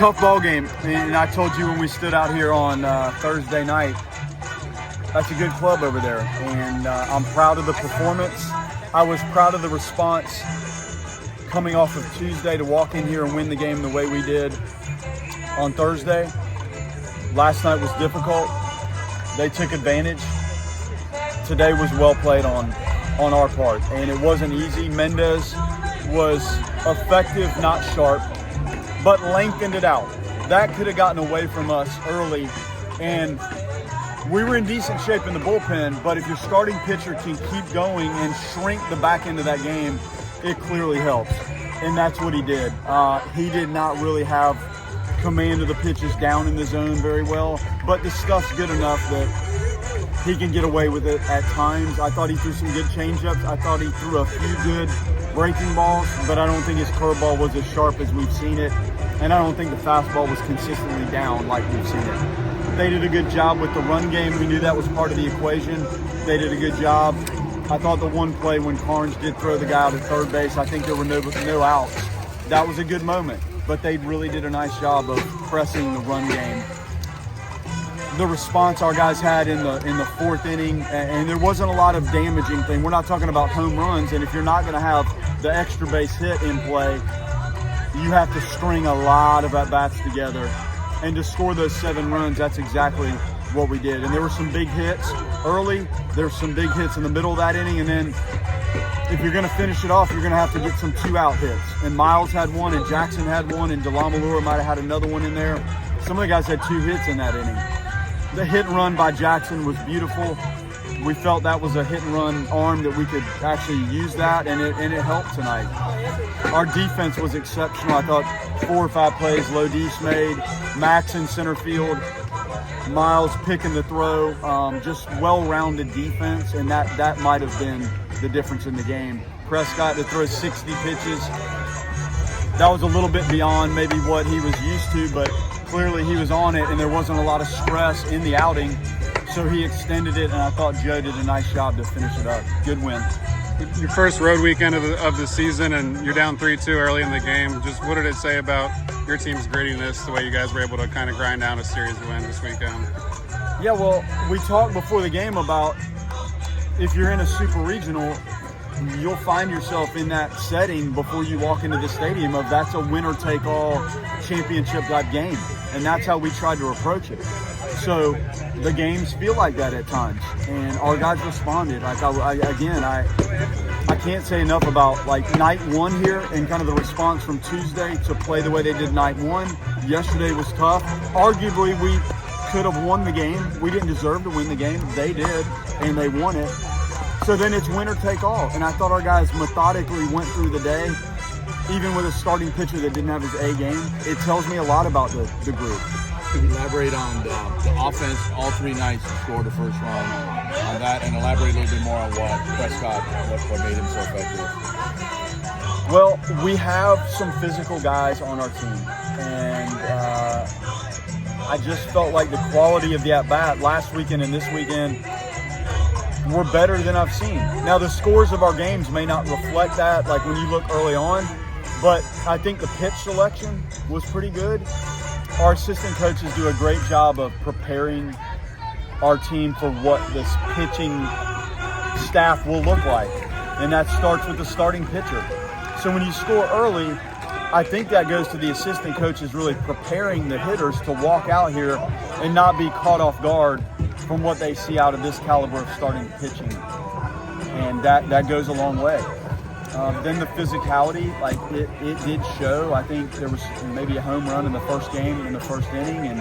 tough ball game, and I told you when we stood out here on Thursday night, that's a good club over there, and I'm proud of the performance. I was proud of the response coming off of Tuesday to walk in here and win the game the way we did on Thursday. Last night was difficult. They took advantage. Today was well played on our part, and it wasn't easy. Mendez was effective, not sharp, but lengthened it out. That could have gotten away from us early, and we were in decent shape in the bullpen, but if your starting pitcher can keep going and shrink the back end of that game, it clearly helps, and that's what he did. He did not really have command of the pitches down in the zone very well, but the stuff's good enough that he can get away with it at times. I thought he threw some good changeups. I thought he threw a few good breaking balls, but I don't think his curveball was as sharp as we've seen it, and I don't think the fastball was consistently down like we've seen it. They did a good job with the run game. We knew that was part of the equation. They did a good job. I thought the one play when Carnes did throw the guy out at third base, I think there were no outs. That was a good moment, but they really did a nice job of pressing the run game. The response our guys had in the fourth inning, and there wasn't a lot of damaging thing. We're not talking about home runs, and if you're not going to have the extra base hit in play, you have to string a lot of at-bats together. And to score those 7 runs, that's exactly what we did. And there were some big hits early. There were some big hits in the middle of that inning. And then if you're going to finish it off, you're going to have to get some 2-out hits. And Miles had one, and Jackson had one, and DeLamalura might have had another one in there. Some of the guys had 2 hits in that inning. The hit and run by Jackson was beautiful. We felt that was a hit and run arm that we could actually use that, and it helped tonight. Our defense was exceptional. I thought 4 or 5 plays Lodis made, Max in center field, Miles picking the throw, just well-rounded defense, and that might have been the difference in the game. Prescott to throw 60 pitches. That was a little bit beyond maybe what he was used to, but clearly he was on it, and there wasn't a lot of stress in the outing, so he extended it, and I thought Joe did a nice job to finish it up. Good win. Your first road weekend of the season, and you're down 3-2 early in the game. Just what did it say about your team's grittiness, the way you guys were able to kind of grind down a series win this weekend? Yeah, well, we talked before the game about if you're in a super regional, you'll find yourself in that setting before you walk into the stadium of that's a winner-take-all championship type game, and that's how we tried to approach it. So the games feel like that at times, and our guys responded. Like I can't say enough about like night one here and kind of the response from Tuesday to play the way they did night one. Yesterday was tough. Arguably, we could have won the game. We didn't deserve to win the game. They did, and they won it. So then it's winner take all, and I thought our guys methodically went through the day, even with a starting pitcher that didn't have his A game. It tells me a lot about the group. Could you elaborate on the offense? All 3 nights you scored the first run on that, and elaborate a little bit more on what Prescott, what made him so effective? Well, we have some physical guys on our team, and I just felt like the quality of the at-bat last weekend and this weekend were better than I've seen. Now, the scores of our games may not reflect that, like when you look early on, but I think the pitch selection was pretty good. Our assistant coaches do a great job of preparing our team for what this pitching staff will look like, and that starts with the starting pitcher. So when you score early, I think that goes to the assistant coaches really preparing the hitters to walk out here and not be caught off guard from what they see out of this caliber of starting pitching, and that goes a long way. Then the physicality, like it did show. I think there was maybe a home run in the first game, in the first inning, and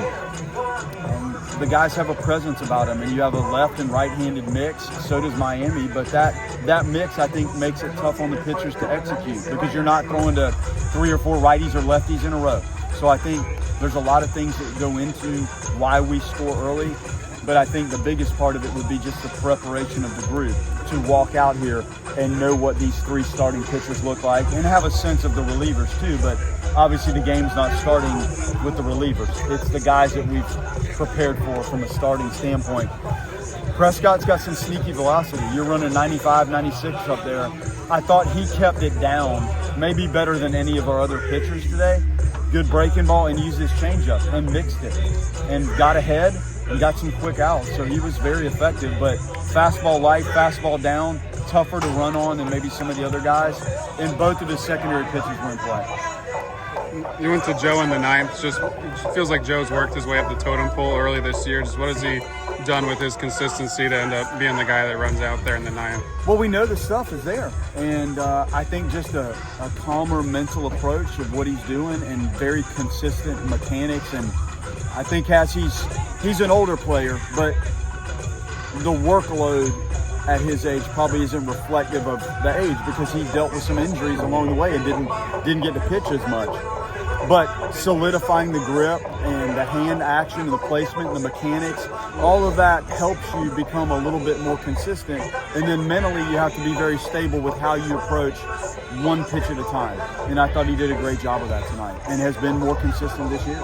the guys have a presence about them. And you have a left and right-handed mix. So does Miami, but that mix I think makes it tough on the pitchers to execute because you're not throwing to 3 or 4 righties or lefties in a row. So I think there's a lot of things that go into why we score early. But I think the biggest part of it would be just the preparation of the group to walk out here and know what these 3 starting pitchers look like and have a sense of the relievers too. But obviously the game's not starting with the relievers. It's the guys that we've prepared for from a starting standpoint. Prescott's got some sneaky velocity. You're running 95, 96 up there. I thought he kept it down, maybe better than any of our other pitchers today. good breaking ball and used his changeup and mixed it and got ahead and got some quick outs. So he was very effective, but fastball light, fastball down, tougher to run on than maybe some of the other guys. And both of his secondary pitches were in play. You went to Joe in the ninth. Just it feels like Joe's worked his way up the totem pole early this year. Just what has he done with his consistency to end up being the guy that runs out there in the ninth? Well, we know the stuff is there, and I think just a calmer mental approach of what he's doing and very consistent mechanics. And I think he's an older player, but the workload at his age probably isn't reflective of the age because he dealt with some injuries along the way and didn't get to pitch as much. But solidifying the grip and the hand action and the placement and the mechanics, all of that helps you become a little bit more consistent. And then mentally you have to be very stable with how you approach one pitch at a time. And I thought he did a great job of that tonight and has been more consistent this year.